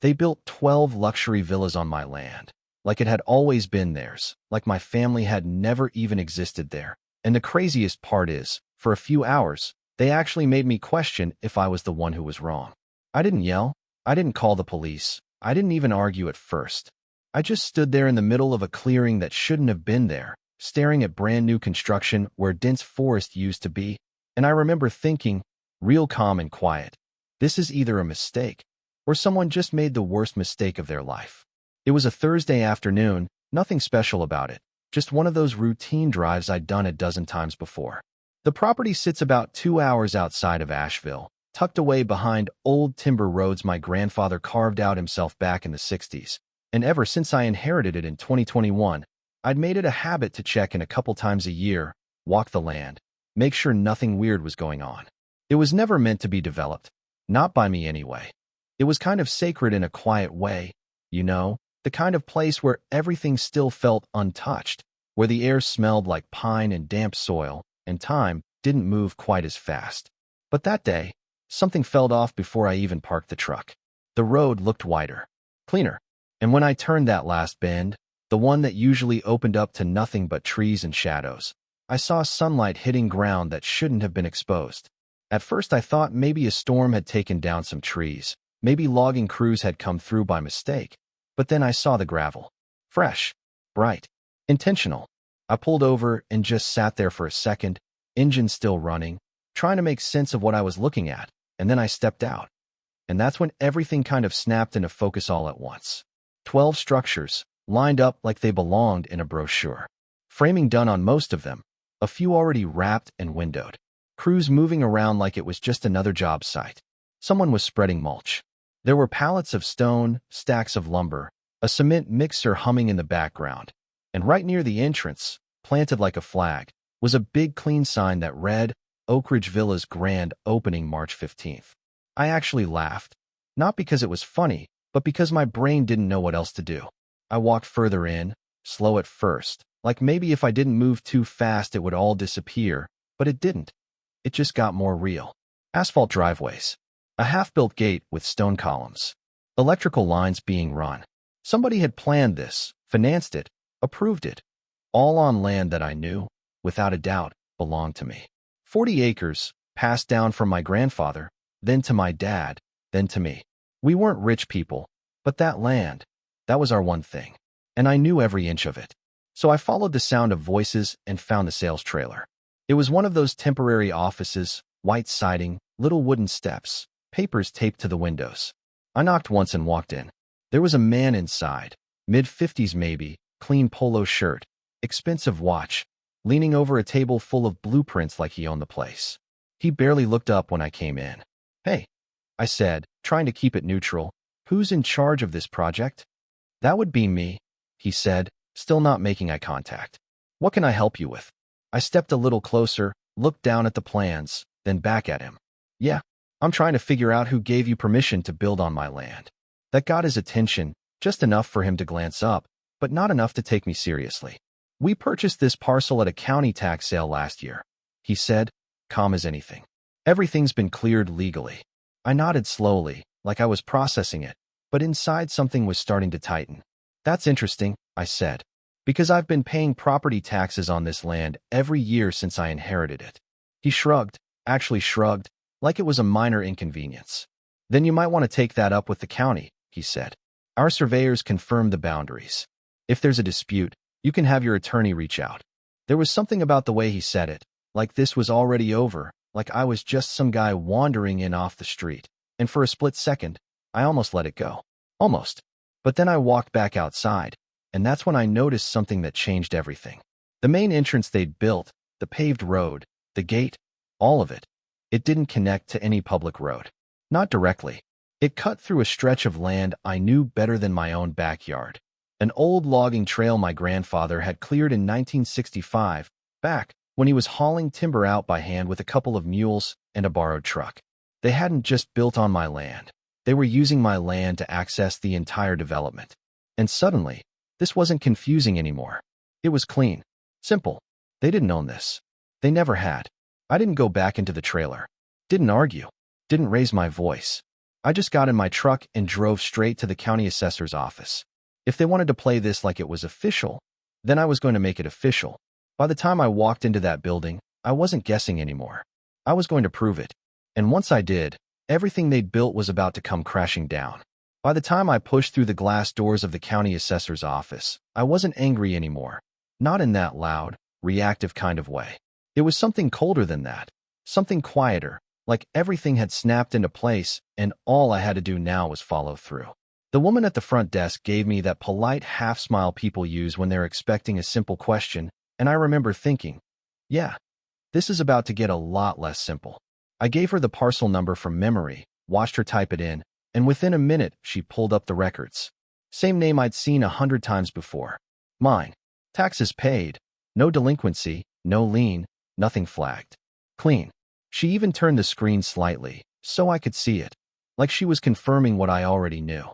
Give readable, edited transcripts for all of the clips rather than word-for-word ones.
They built 12 luxury villas on my land, like it had always been theirs, like my family had never even existed there. And the craziest part is, for a few hours, they actually made me question if I was the one who was wrong. I didn't yell. I didn't call the police. I didn't even argue at first. I just stood there in the middle of a clearing that shouldn't have been there, staring at brand new construction where dense forest used to be. And I remember thinking, real calm and quiet, this is either a mistake or someone just made the worst mistake of their life. It was a Thursday afternoon, nothing special about it, just one of those routine drives I'd done a dozen times before. The property sits about 2 hours outside of Asheville, tucked away behind old timber roads my grandfather carved out himself back in the 60s. And ever since I inherited it in 2021, I'd made it a habit to check in a couple times a year, walk the land, make sure nothing weird was going on. It was never meant to be developed, not by me anyway. It was kind of sacred in a quiet way, you know, the kind of place where everything still felt untouched, where the air smelled like pine and damp soil, and time didn't move quite as fast. But that day, something fell off before I even parked the truck. The road looked wider, cleaner, and when I turned that last bend, the one that usually opened up to nothing but trees and shadows, I saw sunlight hitting ground that shouldn't have been exposed. At first I thought maybe a storm had taken down some trees, maybe logging crews had come through by mistake, but then I saw the gravel. Fresh, bright, intentional. I pulled over and just sat there for a second, engine still running, trying to make sense of what I was looking at, and then I stepped out. And that's when everything kind of snapped into focus all at once. 12 structures, lined up like they belonged in a brochure. Framing done on most of them, a few already wrapped and windowed. Crews moving around like it was just another job site. Someone was spreading mulch. There were pallets of stone, stacks of lumber, a cement mixer humming in the background. And right near the entrance, planted like a flag, was a big clean sign that read, Oak Ridge Villas Grand Opening March 15th. I actually laughed, not because it was funny, but because my brain didn't know what else to do. I walked further in, slow at first, like maybe if I didn't move too fast it would all disappear, but it didn't. It just got more real. Asphalt driveways. A half-built gate with stone columns. Electrical lines being run. Somebody had planned this, financed it, approved it. All on land that I knew, without a doubt, belonged to me. 40 acres, passed down from my grandfather, then to my dad, then to me. We weren't rich people, but that land, that was our one thing. And I knew every inch of it. So I followed the sound of voices and found the sales trailer. It was one of those temporary offices, white siding, little wooden steps, papers taped to the windows. I knocked once and walked in. There was a man inside, mid-50s maybe, clean polo shirt, expensive watch, leaning over a table full of blueprints like he owned the place. He barely looked up when I came in. Hey, I said, trying to keep it neutral, who's in charge of this project? That would be me, he said, still not making eye contact. What can I help you with? I stepped a little closer, looked down at the plans, then back at him. Yeah, I'm trying to figure out who gave you permission to build on my land. That got his attention, just enough for him to glance up, but not enough to take me seriously. We purchased this parcel at a county tax sale last year, he said, calm as anything. Everything's been cleared legally. I nodded slowly, like I was processing it, but inside something was starting to tighten. That's interesting, I said, because I've been paying property taxes on this land every year since I inherited it. He shrugged, actually shrugged, like it was a minor inconvenience. Then you might want to take that up with the county, he said. Our surveyors confirmed the boundaries. If there's a dispute, you can have your attorney reach out. There was something about the way he said it, like this was already over, like I was just some guy wandering in off the street. And for a split second, I almost let it go. Almost. But then I walked back outside, and that's when I noticed something that changed everything. The main entrance they'd built, the paved road, the gate, all of it. It didn't connect to any public road. Not directly. It cut through a stretch of land I knew better than my own backyard. An old logging trail my grandfather had cleared in 1965, back when he was hauling timber out by hand with a couple of mules and a borrowed truck. They hadn't just built on my land. They were using my land to access the entire development. And suddenly, this wasn't confusing anymore. It was clean. Simple. They didn't own this. They never had. I didn't go back into the trailer. Didn't argue. Didn't raise my voice. I just got in my truck and drove straight to the county assessor's office. If they wanted to play this like it was official, then I was going to make it official. By the time I walked into that building, I wasn't guessing anymore. I was going to prove it. And once I did, everything they'd built was about to come crashing down. By the time I pushed through the glass doors of the county assessor's office, I wasn't angry anymore. Not in that loud, reactive kind of way. It was something colder than that. Something quieter, like everything had snapped into place and all I had to do now was follow through. The woman at the front desk gave me that polite half-smile people use when they're expecting a simple question, and I remember thinking, yeah, this is about to get a lot less simple. I gave her the parcel number from memory, watched her type it in, and within a minute she pulled up the records. Same name I'd seen 100 times before. Mine. Taxes paid. No delinquency, no lien, nothing flagged. Clean. She even turned the screen slightly, so I could see it. Like she was confirming what I already knew.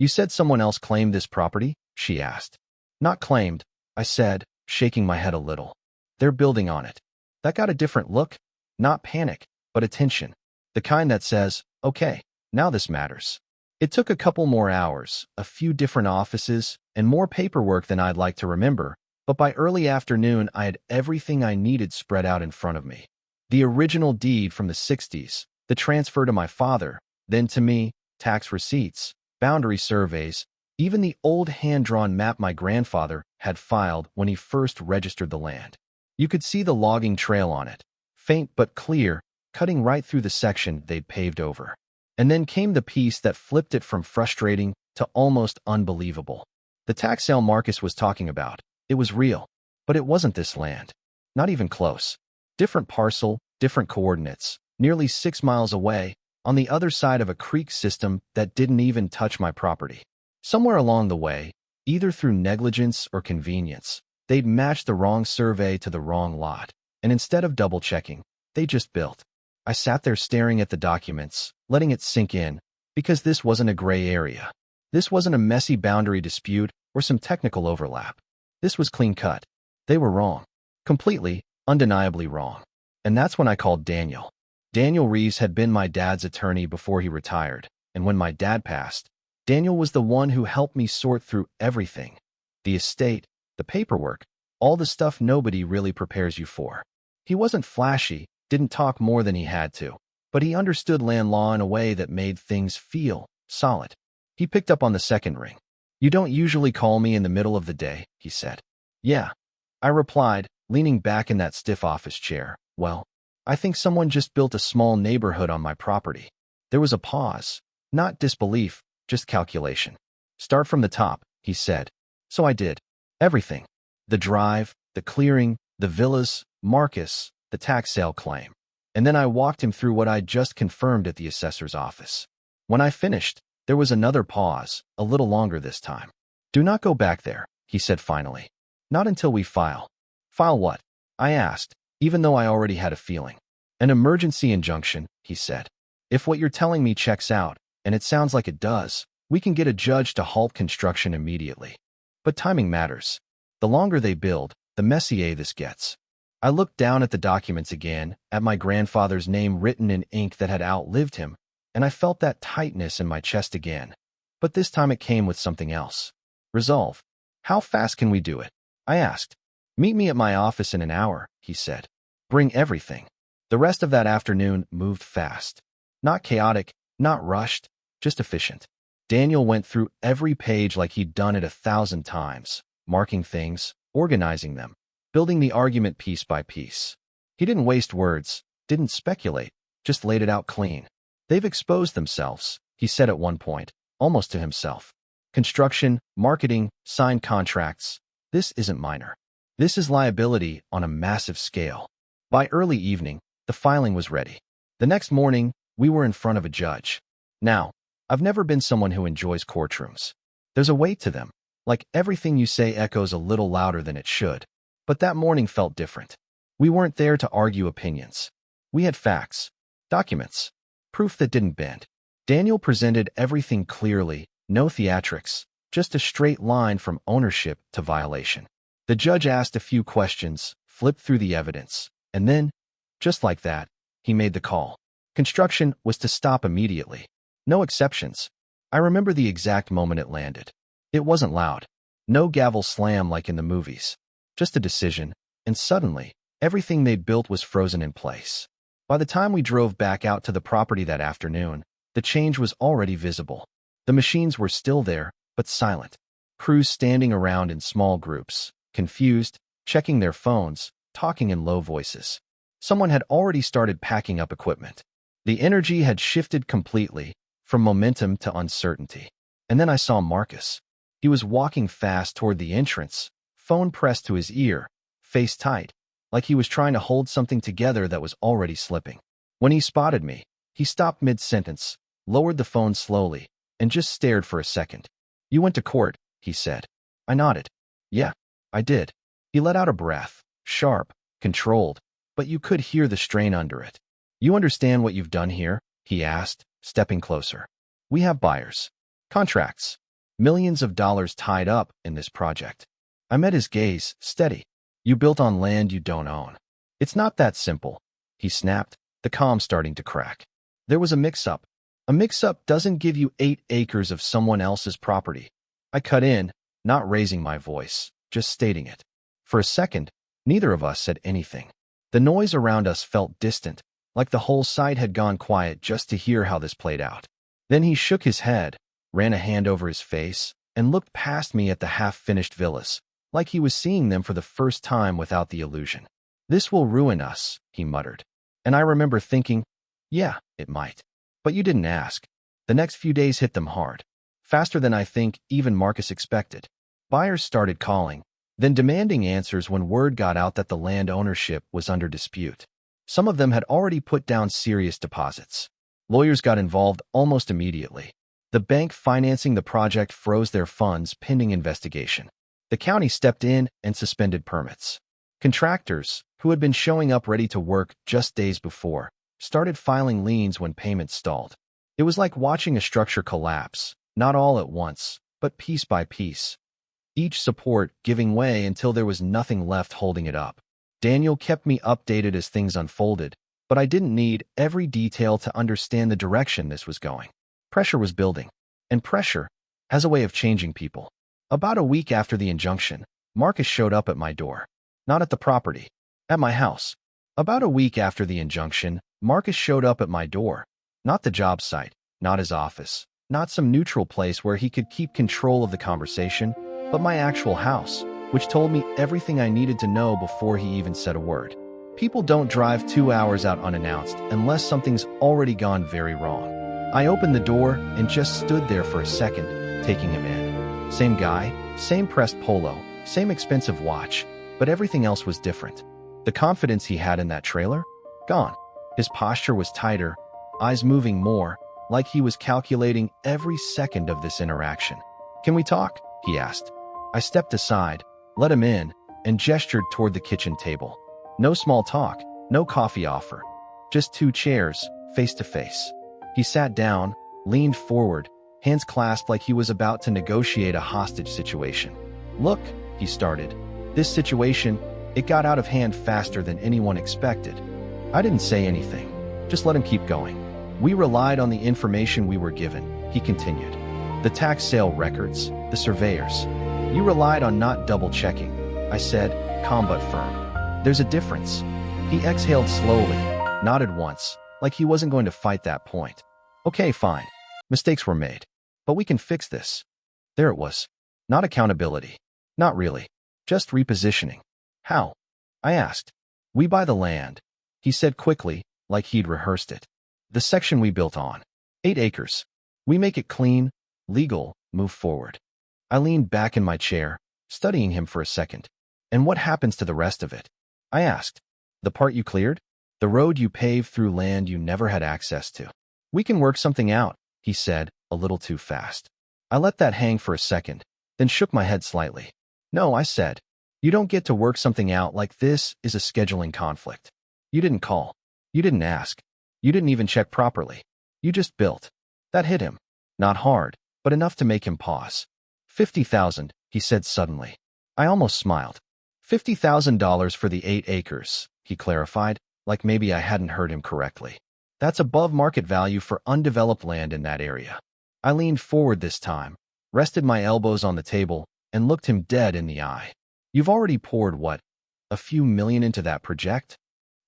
You said someone else claimed this property? She asked. Not claimed, I said, shaking my head a little. They're building on it. That got a different look. Not panic, but attention. The kind that says, okay, now this matters. It took a couple more hours, a few different offices, and more paperwork than I'd like to remember, but by early afternoon I had everything I needed spread out in front of me. The original deed from the 60s, the transfer to my father, then to me, tax receipts, boundary surveys, even the old hand-drawn map my grandfather had filed when he first registered the land. You could see the logging trail on it, faint but clear, cutting right through the section they'd paved over. And then came the piece that flipped it from frustrating to almost unbelievable. The tax sale Marcus was talking about. It was real, but it wasn't this land. Not even close. Different parcel, different coordinates, nearly 6 miles away, on the other side of a creek system that didn't even touch my property. Somewhere along the way, either through negligence or convenience, they'd matched the wrong survey to the wrong lot, and instead of double-checking, they just built. I sat there staring at the documents, letting it sink in, because this wasn't a gray area. This wasn't a messy boundary dispute or some technical overlap. This was clean-cut. They were wrong. Completely, undeniably wrong. And that's when I called Daniel. Daniel Reeves had been my dad's attorney before he retired, and when my dad passed, Daniel was the one who helped me sort through everything. The estate, the paperwork, all the stuff nobody really prepares you for. He wasn't flashy, didn't talk more than he had to, but he understood land law in a way that made things feel solid. He picked up on the second ring. You don't usually call me in the middle of the day, he said. Yeah, I replied, leaning back in that stiff office chair. Well, I think someone just built a small neighborhood on my property. There was a pause, not disbelief, just calculation. Start from the top, he said. So I did. Everything. The drive, the clearing, the villas, Marcus, the tax sale claim. And then I walked him through what I'd just confirmed at the assessor's office. When I finished, there was another pause, a little longer this time. Do not go back there, he said finally. Not until we file. File what? I asked, even though I already had a feeling. An emergency injunction, he said. If what you're telling me checks out, and it sounds like it does, we can get a judge to halt construction immediately. But timing matters. The longer they build, the messier this gets. I looked down at the documents again, at my grandfather's name written in ink that had outlived him, and I felt that tightness in my chest again. But this time it came with something else. Resolve. How fast can we do it? I asked. Meet me at my office in an hour, he said. Bring everything. The rest of that afternoon moved fast. Not chaotic, not rushed, just efficient. Daniel went through every page like he'd done it 1,000 times, marking things, organizing them, building the argument piece by piece. He didn't waste words, didn't speculate, just laid it out clean. They've exposed themselves, he said at one point, almost to himself. Construction, marketing, signed contracts. This isn't minor. This is liability on a massive scale. By early evening, the filing was ready. The next morning, we were in front of a judge. Now, I've never been someone who enjoys courtrooms. There's a weight to them, like everything you say echoes a little louder than it should. But that morning felt different. We weren't there to argue opinions. We had facts, documents, proof that didn't bend. Daniel presented everything clearly, no theatrics, just a straight line from ownership to violation. The judge asked a few questions, flipped through the evidence, and then, just like that, he made the call. Construction was to stop immediately. No exceptions. I remember the exact moment it landed. It wasn't loud. No gavel slam like in the movies. Just a decision, and suddenly, everything they'd built was frozen in place. By the time we drove back out to the property that afternoon, the change was already visible. The machines were still there, but silent. Crews standing around in small groups, confused, checking their phones, talking in low voices. Someone had already started packing up equipment. The energy had shifted completely, from momentum to uncertainty. And then I saw Marcus. He was walking fast toward the entrance, phone pressed to his ear, face tight, like he was trying to hold something together that was already slipping. When he spotted me, he stopped mid-sentence, lowered the phone slowly, and just stared for a second. "You went to court," he said. I nodded. "Yeah, I did." He let out a breath, sharp, controlled, but you could hear the strain under it. "You understand what you've done here?" he asked, stepping closer. "We have buyers. Contracts. Millions of dollars tied up in this project." I met his gaze, steady. "You built on land you don't own." "It's not that simple," he snapped, the calm starting to crack. "There was a mix-up. A mix-up doesn't give you 8 acres of someone else's property." I cut in, not raising my voice, just stating it. For a second, neither of us said anything. The noise around us felt distant, like the whole site had gone quiet just to hear how this played out. Then he shook his head, ran a hand over his face, and looked past me at the half-finished villas, like he was seeing them for the first time without the illusion. "This will ruin us," he muttered. And I remember thinking, yeah, it might. But you didn't ask. The next few days hit them hard. Faster than I think even Marcus expected. Buyers started calling, then demanding answers when word got out that the land ownership was under dispute. Some of them had already put down serious deposits. Lawyers got involved almost immediately. The bank financing the project froze their funds pending investigation. The county stepped in and suspended permits. Contractors, who had been showing up ready to work just days before, started filing liens when payments stalled. It was like watching a structure collapse, not all at once, but piece by piece. Each support giving way until there was nothing left holding it up. Daniel kept me updated as things unfolded, but I didn't need every detail to understand the direction this was going. Pressure was building, and pressure has a way of changing people. About a week after the injunction, Marcus showed up at my door. Not at the property, at my house. About a week after the injunction, Marcus showed up at my door. Not the job site, not his office, not some neutral place where he could keep control of the conversation, but my actual house, which told me everything I needed to know before he even said a word. People don't drive 2 hours out unannounced unless something's already gone very wrong. I opened the door and just stood there for a second, taking him in. Same guy, same pressed polo, same expensive watch, but everything else was different. The confidence he had in that trailer? Gone. His posture was tighter, eyes moving more, like he was calculating every second of this interaction. "Can we talk?" he asked. I stepped aside, let him in, and gestured toward the kitchen table. No small talk, no coffee offer. Just 2 chairs, face to face. He sat down, leaned forward, hands clasped like he was about to negotiate a hostage situation. "Look," he started. "This situation, it got out of hand faster than anyone expected." I didn't say anything, just let him keep going. "We relied on the information we were given," he continued. "The tax sale records, the surveyors. You relied on not double-checking," I said, calm but firm. "There's a difference." He exhaled slowly, nodded once, like he wasn't going to fight that point. "Okay, fine. Mistakes were made. But we can fix this." There it was. Not accountability. Not really. Just repositioning. "How?" I asked. "We buy the land," he said quickly, like he'd rehearsed it. "The section we built on. 8 acres. We make it clean, legal, move forward." I leaned back in my chair, studying him for a second. "And what happens to the rest of it?" I asked. "The part you cleared? The road you paved through land you never had access to?" "We can work something out," he said, a little too fast. I let that hang for a second, then shook my head slightly. "No," I said. "You don't get to work something out like this is a scheduling conflict. You didn't call. You didn't ask. You didn't even check properly. You just built." That hit him. Not hard, but enough to make him pause. 50,000, he said suddenly. I almost smiled. $50,000 for the 8 acres, he clarified, like maybe I hadn't heard him correctly. That's above market value for undeveloped land in that area. I leaned forward this time, rested my elbows on the table, and looked him dead in the eye. You've already poured, what, a few million into that project?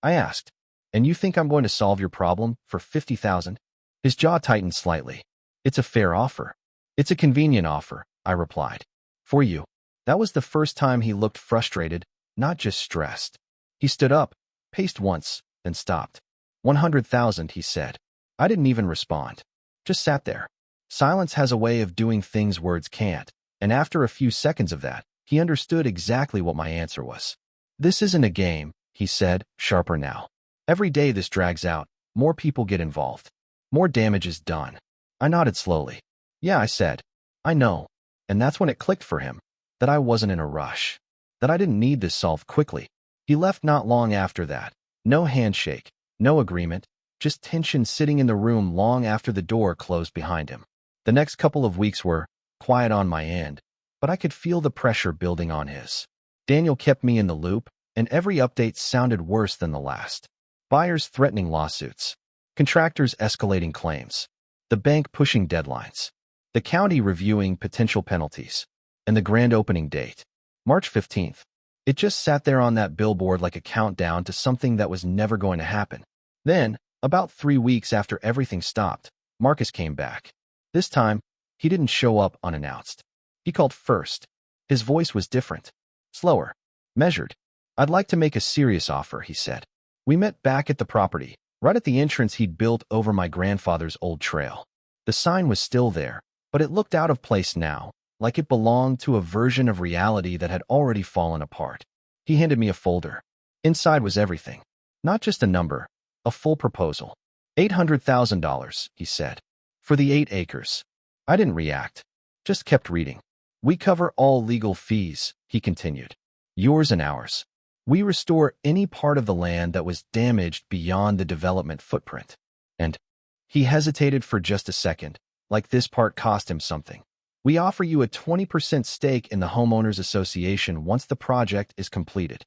I asked. And you think I'm going to solve your problem for 50,000? His jaw tightened slightly. It's a fair offer. It's a convenient offer, I replied. For you. That was the first time he looked frustrated, not just stressed. He stood up, paced once, then stopped. 100,000, he said. I didn't even respond. Just sat there. Silence has a way of doing things words can't, and after a few seconds of that, he understood exactly what my answer was. This isn't a game, he said, sharper now. Every day this drags out, more people get involved. More damage is done. I nodded slowly. Yeah, I said. I know. And that's when it clicked for him. That I wasn't in a rush. That I didn't need this solved quickly. He left not long after that. No handshake. No agreement. Just tension sitting in the room long after the door closed behind him. The next couple of weeks were quiet on my end, but I could feel the pressure building on his. Daniel kept me in the loop, and every update sounded worse than the last. Buyers threatening lawsuits. Contractors escalating claims. The bank pushing deadlines. The county reviewing potential penalties. And the grand opening date. March 15th. It just sat there on that billboard like a countdown to something that was never going to happen. Then, about 3 weeks after everything stopped, Marcus came back. This time, he didn't show up unannounced. He called first. His voice was different. Slower. Measured. I'd like to make a serious offer, he said. We met back at the property, right at the entrance he'd built over my grandfather's old trail. The sign was still there, but it looked out of place now, like it belonged to a version of reality that had already fallen apart. He handed me a folder. Inside was everything. Not just a number, a full proposal. $800,000, he said. For the 8 acres. I didn't react. Just kept reading. We cover all legal fees, he continued. Yours and ours. We restore any part of the land that was damaged beyond the development footprint. And he hesitated for just a second, like this part cost him something. We offer you a 20% stake in the homeowners association once the project is completed.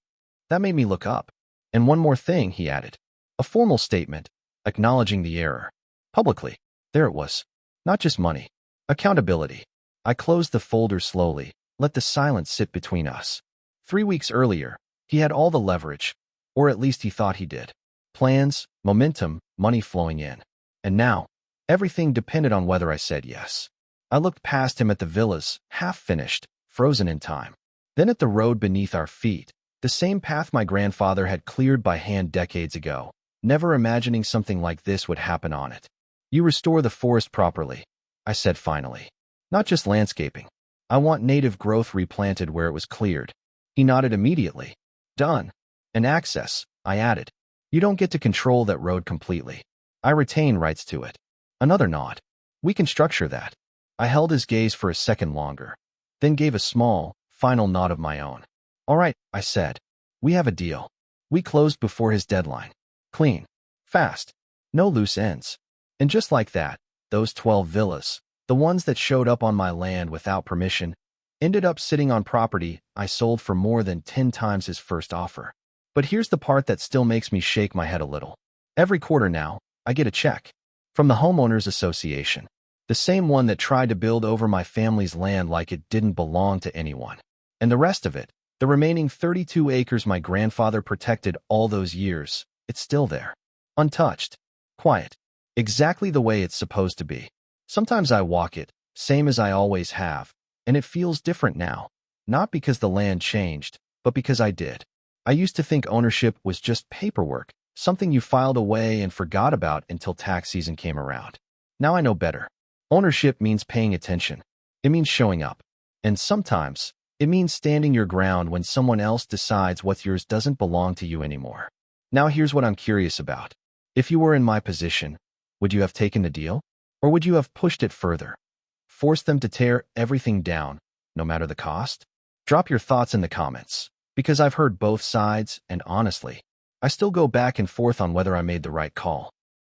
That made me look up. And one more thing, he added. A formal statement, acknowledging the error. Publicly. There it was. Not just money. Accountability. I closed the folder slowly, let the silence sit between us. 3 weeks earlier, he had all the leverage, or at least he thought he did. Plans, momentum, money flowing in. And now, everything depended on whether I said yes. I looked past him at the villas, half-finished, frozen in time. Then at the road beneath our feet, the same path my grandfather had cleared by hand decades ago, never imagining something like this would happen on it. You restore the forest properly, I said finally. Not just landscaping. I want native growth replanted where it was cleared. He nodded immediately. Done. And access, I added. You don't get to control that road completely. I retain rights to it. Another nod. We can structure that. I held his gaze for a second longer, then gave a small, final nod of my own. All right, I said. We have a deal. We closed before his deadline. Clean. Fast. No loose ends. And just like that, those 12 villas, the ones that showed up on my land without permission, ended up sitting on property I sold for more than 10 times his first offer. But here's the part that still makes me shake my head a little. Every quarter now, I get a check. From the homeowners association. The same one that tried to build over my family's land like it didn't belong to anyone. And the rest of it, the remaining 32 acres my grandfather protected all those years, it's still there. Untouched. Quiet. Exactly the way it's supposed to be. Sometimes I walk it, same as I always have, and it feels different now. Not because the land changed, but because I did. I used to think ownership was just paperwork, something you filed away and forgot about until tax season came around. Now I know better. Ownership means paying attention. It means showing up. And sometimes, it means standing your ground when someone else decides what's yours doesn't belong to you anymore. Now here's what I'm curious about. If you were in my position, would you have taken the deal? Or would you have pushed it further? Forced them to tear everything down, no matter the cost? Drop your thoughts in the comments, because I've heard both sides, and honestly, I still go back and forth on whether I made the right call.